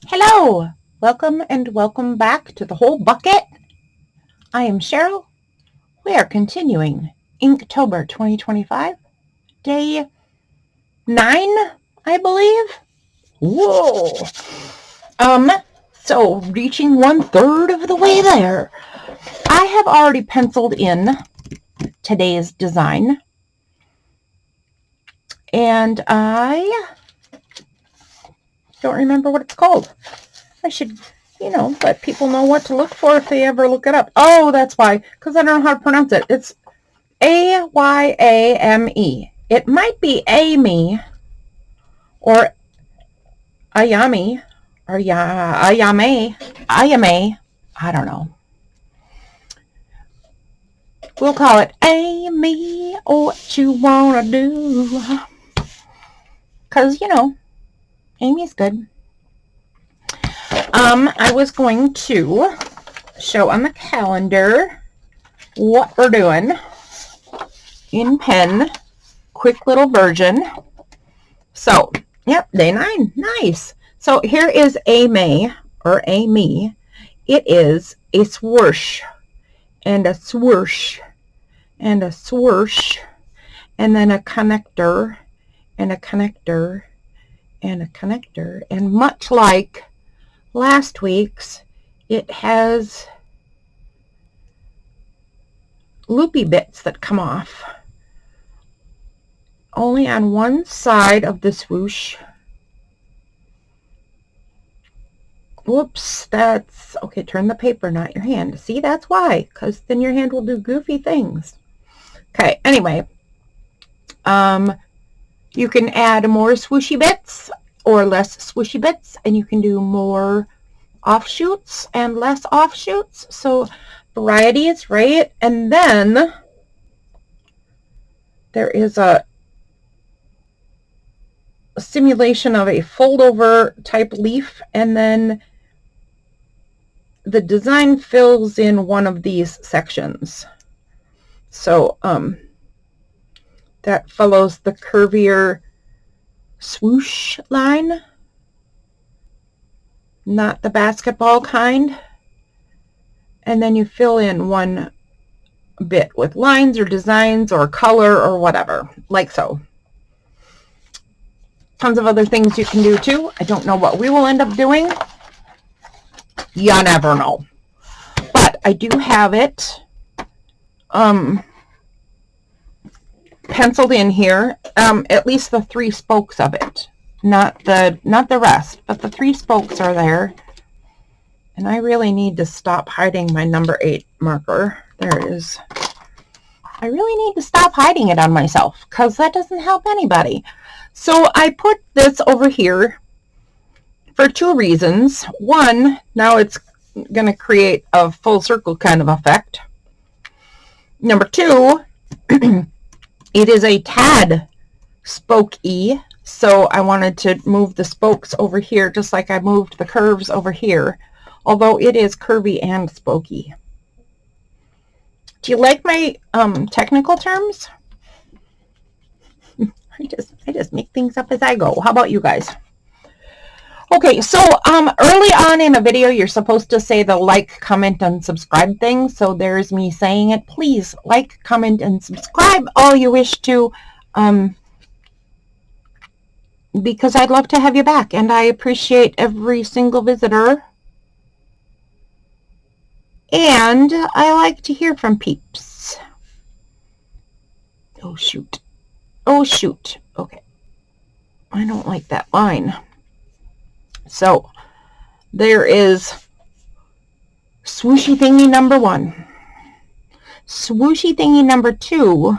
Hello, welcome and welcome back to the whole bucket. I am Cheryl. We are continuing Inktober 2025, day 9, I believe. Whoa. So reaching 1/3 of the way there. I have already penciled in today's design, and I don't remember what it's called. I should, let people know what to look for if they ever look it up. Oh, that's why, because I don't know how to pronounce it. It's Ayame. It might be Amy or Ayami or Ayame. I don't know. We'll call it Amy, what you wanna do. Because, Amy's good. I was going to show on the calendar what we're doing in pen. Quick little version. So, yep, day 9. Nice. So here is Amy or Amy. It is a swoosh and a swoosh and a swoosh and then a connector and a connector and a connector. And much like last week's, it has loopy bits that come off only on one side of the swoosh. Whoops, that's okay. Turn the paper, not your hand. See, that's why, because then your hand will do goofy things. Okay, anyway, you can add more swooshy bits or less swooshy bits, and you can do more offshoots and less offshoots. So variety is right. And then there is a simulation of a fold over type leaf, and then the design fills in one of these sections. So that follows the curvier swoosh line, not the basketball kind. And then you fill in one bit with lines or designs or color or whatever, like so. Tons of other things you can do too. I don't know what we will end up doing. You never know. But I do have it penciled in here, at least the 3 spokes of it, not the rest, but the 3 spokes are there. And I really need to stop hiding my number 8 marker. There it is. I really need to stop hiding it on myself, because that doesn't help anybody. So I put this over here for 2 reasons. One, now it's going to create a full circle kind of effect. Number 2, it is a tad spokey, so I wanted to move the spokes over here just like I moved the curves over here, although it is curvy and spokey. Do you like my technical terms? I just make things up as I go. How about you guys? Okay, so early on in a video, you're supposed to say the like, comment, and subscribe thing. So there's me saying it. Please like, comment, and subscribe all you wish to, because I'd love to have you back, and I appreciate every single visitor. And I like to hear from peeps. Oh, shoot. Oh, shoot. Okay. I don't like that line. So there is swooshy thingy number 1. Swooshy thingy number 2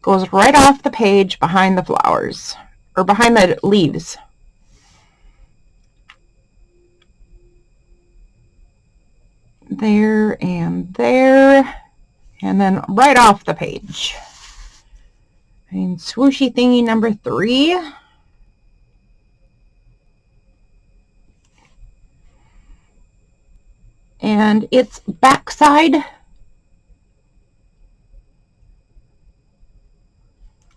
goes right off the page behind the flowers, or behind the leaves. There and there, and then right off the page. And swooshy thingy number 3. And its backside,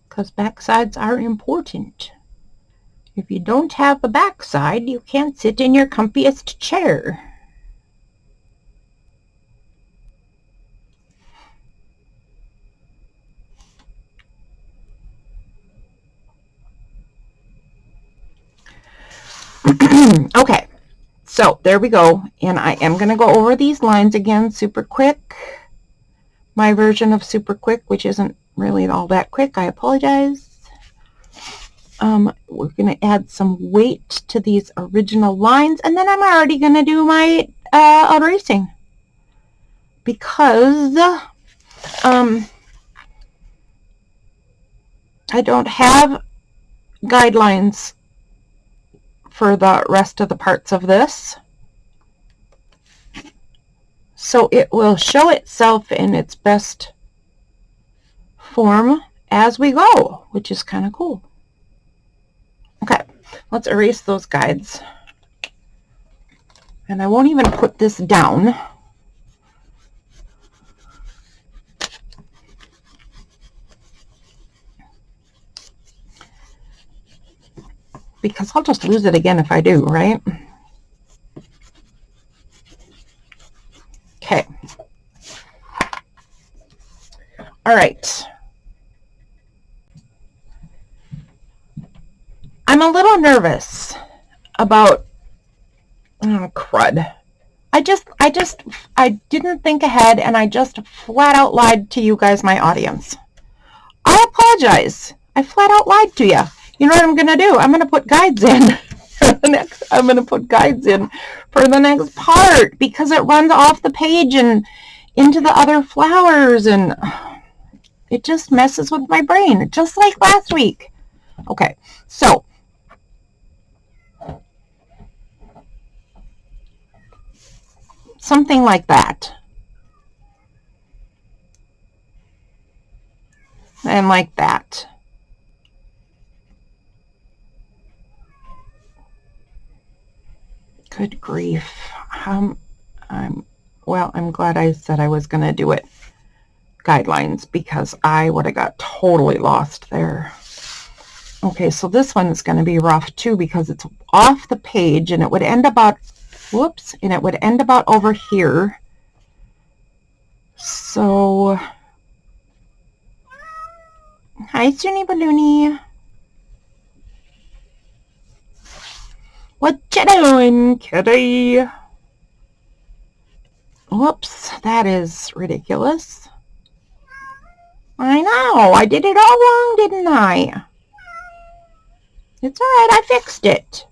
because backsides are important. If you don't have a backside, you can't sit in your comfiest chair. Okay, so there we go. And I am going to go over these lines again super quick. My version of super quick, which isn't really all that quick. I apologize. We're going to add some weight to these original lines, and then I'm already going to do my erasing, because I don't have guidelines for the rest of the parts of this, so it will show itself in its best form as we go, which is kind of cool. Okay, let's erase those guides. And I won't even put this down. Because I'll just lose it again if I do, right? Okay. All right. I'm a little nervous about crud. I didn't think ahead, and I just flat out lied to you guys, my audience. I apologize. I flat out lied to you. You know what I'm going to do? I'm going to put guides in. I'm going to put guides in for the next part, because it runs off the page and into the other flowers, and it just messes with my brain, just like last week. Okay, so something like that. And like that. Good grief. I'm glad I said I was going to do it guidelines, because I would have got totally lost there. Okay, so this one is going to be rough too, because it's off the page, and it would end about, whoops, and it would end about over here. So, hi, Sunny Balloony. What you doing, kitty? Whoops, that is ridiculous. I know, I did it all wrong, didn't I? It's all right, I fixed it.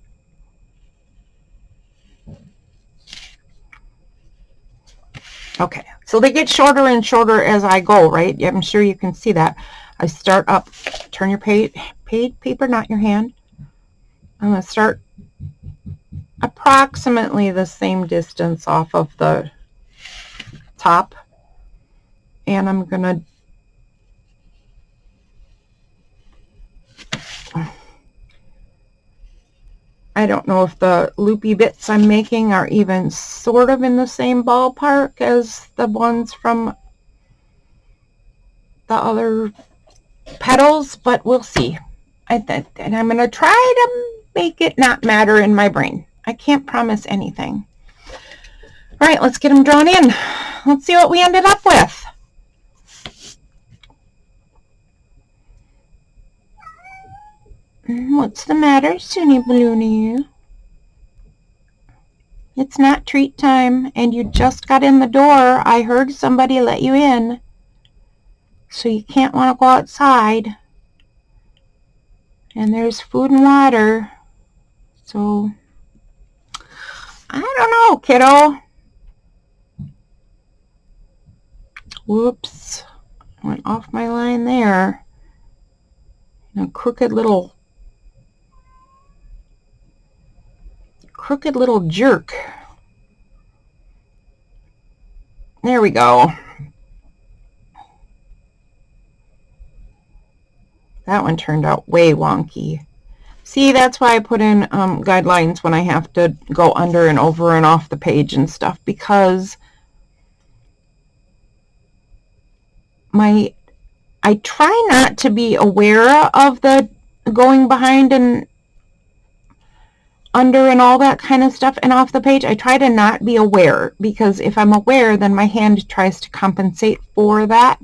Okay, so they get shorter and shorter as I go, right? I'm sure you can see that. I start up, turn your paper, not your hand. I'm going to start approximately the same distance off of the top, and I'm going to I don't know if the loopy bits I'm making are even sort of in the same ballpark as the ones from the other petals, but we'll see. And I'm going to try to make it not matter in my brain. I can't promise anything. All right, let's get them drawn in. Let's see what we ended up with. What's the matter, Sunny Balloony? It's not treat time, and you just got in the door. I heard somebody let you in. So you can't want to go outside. And there's food and water. So, I don't know, kiddo. Whoops. I went off my line there. A crooked little jerk. There we go. That one turned out way wonky. See, that's why I put in guidelines when I have to go under and over and off the page and stuff, because I try not to be aware of the going behind and under and all that kind of stuff and off the page. I try to not be aware, because if I'm aware, then my hand tries to compensate for that.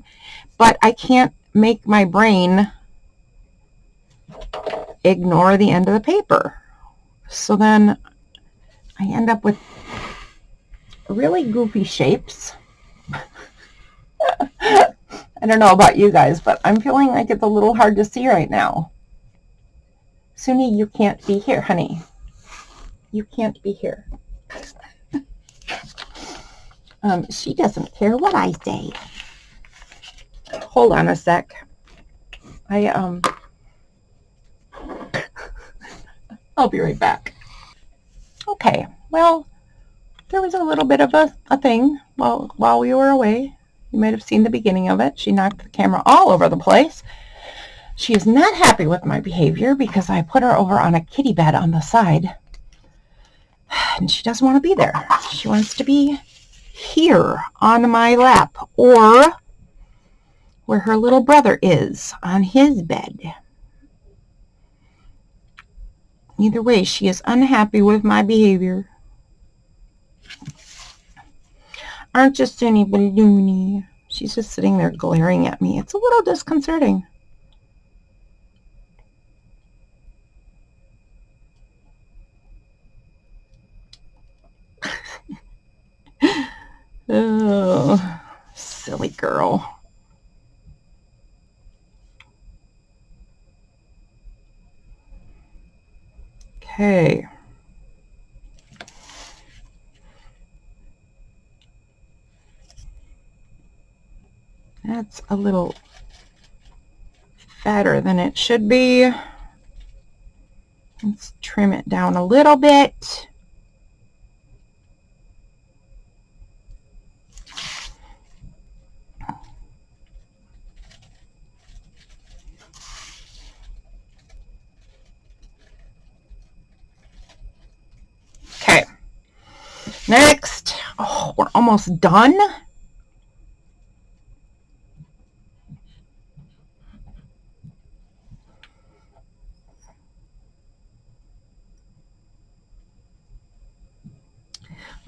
But I can't make my brain ignore the end of the paper. So then I end up with really goofy shapes. I don't know about you guys, but I'm feeling like it's a little hard to see right now. Suni, you can't be here, honey. You can't be here. She doesn't care what I say. Hold on a sec. I'll be right back. Okay, well, there was a little bit of a thing while we were away. You might have seen the beginning of it. She knocked the camera all over the place. She is not happy with my behavior because I put her over on a kitty bed on the side. And she doesn't want to be there. She wants to be here on my lap, or where her little brother is on his bed. Either way, she is unhappy with my behavior. Aren't you, Suni Balloony? She's just sitting there glaring at me. It's a little disconcerting. Oh, silly girl. Okay. That's a little fatter than it should be. Let's trim it down a little bit. Okay. Next. Oh, we're almost done.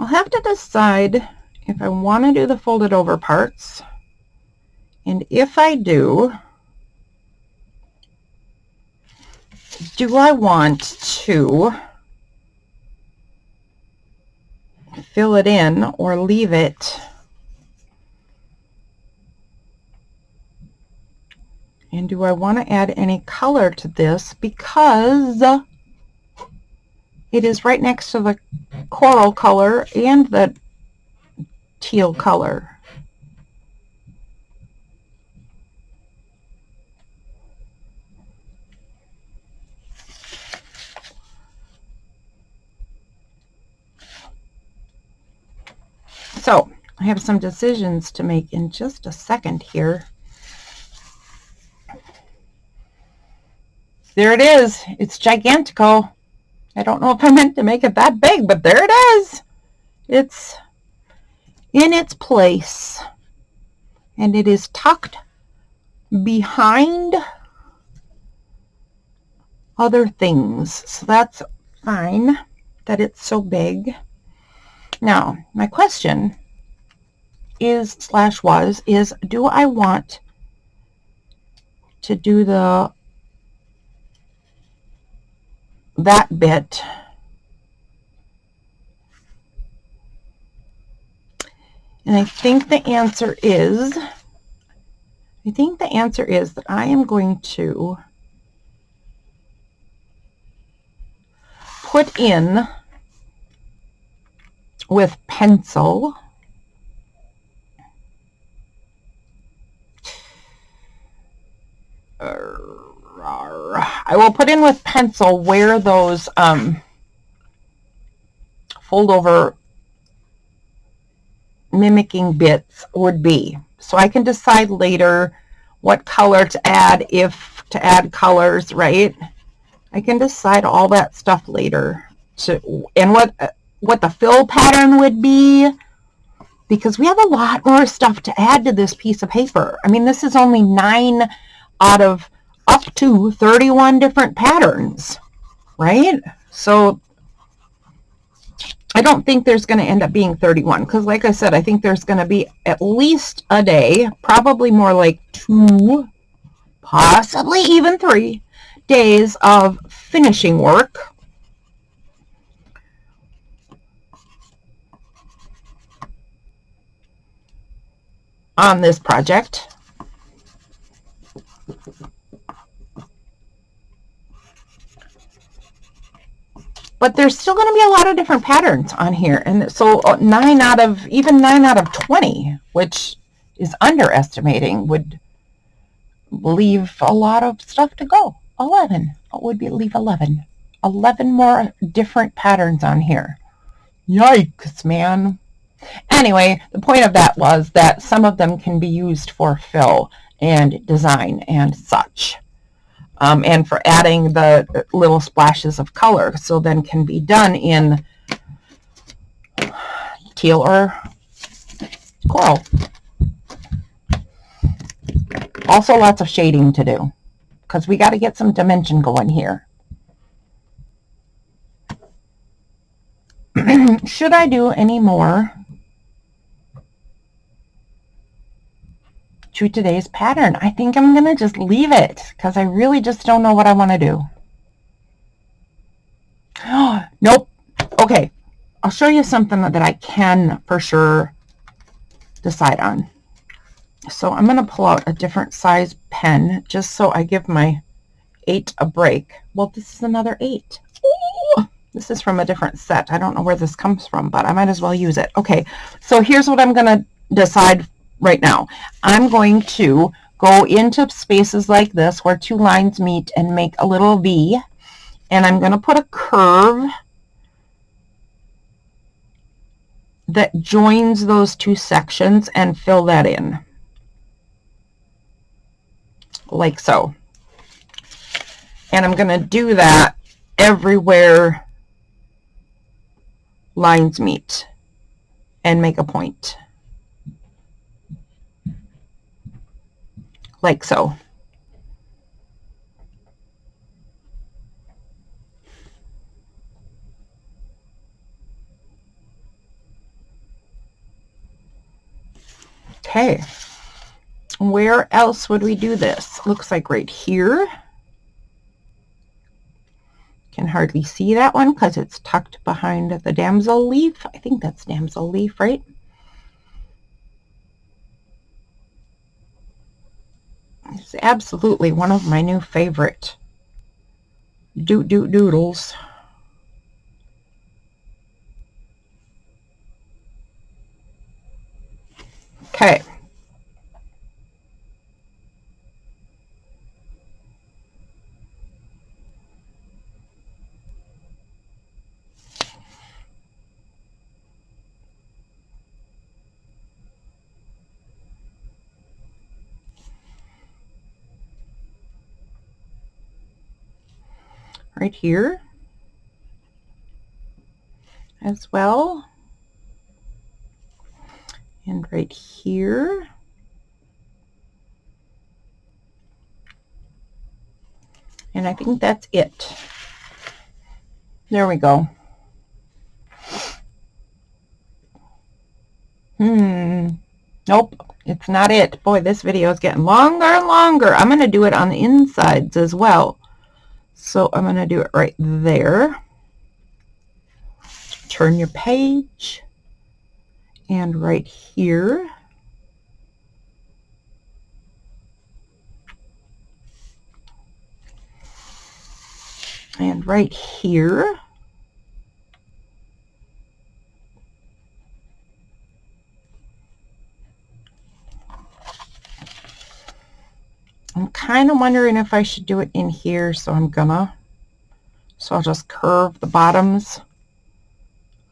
I'll have to decide if I want to do the folded over parts, and if I do I want to fill it in or leave it? And do I want to add any color to this, because it is right next to the coral color and the teal color. So I have some decisions to make in just a second here. There it is. It's gigantico. I don't know if I meant to make it that big, but there it is. It's in its place, and it is tucked behind other things. So that's fine that it's so big. Now, my question is, do I want to do that bit and I think the answer is that I am going to put in with pencil I will put in with pencil where those fold over mimicking bits would be, so I can decide later what color to add, if to add colors, right? I can decide all that stuff later, and what the fill pattern would be, because we have a lot more stuff to add to this piece of paper. I mean, this is only 9 out of up to 31 different patterns, right? So I don't think there's going to end up being 31 because, like I said, I think there's going to be at least a day, probably more like 2, possibly even 3 days of finishing work on this project. But there's still going to be a lot of different patterns on here. And so 9 out of 20, which is underestimating, would leave a lot of stuff to go. 11 would be leave 11 more different patterns on here. Yikes, man. Anyway, the point of that was that some of them can be used for fill and design and such, and for adding the little splashes of color, so then can be done in teal or coral. Also lots of shading to do because we got to get some dimension going here. Should I do any more to today's pattern? I think I'm going to just leave it because I really just don't know what I want to do. Nope. Okay. I'll show you something that I can for sure decide on. So I'm going to pull out a different size pen just so I give my 8 a break. Well, this is another 8. Ooh, this is from a different set. I don't know where this comes from, but I might as well use it. Okay, so here's what I'm going to decide right now. I'm going to go into spaces like this where 2 lines meet and make a little V, and I'm going to put a curve that joins those 2 sections and fill that in. Like so. And I'm going to do that everywhere lines meet and make a point. Like so. Okay. Where else would we do this? Looks like right here. Can hardly see that one because it's tucked behind the damsel leaf. I think that's damsel leaf, right? It's absolutely one of my new favorite doodles. Okay. Right here as well, and right here, and I think that's it. There we go. Nope, it's not it. Boy, this video is getting longer and longer. I'm going to do it on the insides as well. So I'm going to do it right there. Turn your page. And right here. And right here. I'm kind of wondering if I should do it in here, so I'll just curve the bottoms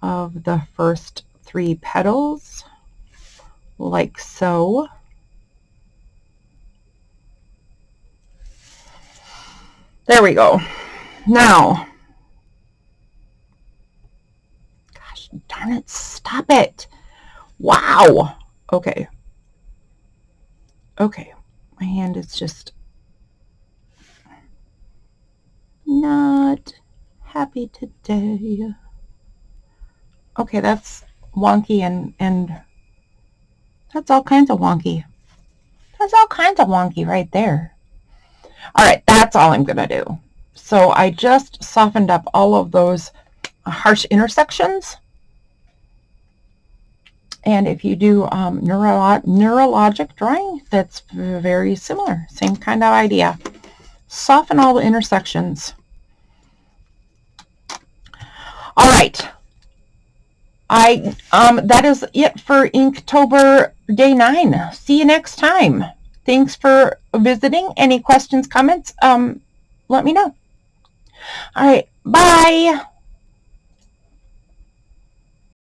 of the first 3 petals like so. There we go. Now, gosh darn it, stop it. Wow. Okay. Okay. My hand is just not happy today. Okay, that's wonky, and that's all kinds of wonky. That's all kinds of wonky right there. All right, that's all I'm going to do. So I just softened up all of those harsh intersections. And if you do neurologic drawing, that's very similar. Same kind of idea. Soften all the intersections. All right. That is it for Inktober Day 9. See you next time. Thanks for visiting. Any questions, comments, let me know. All right. Bye.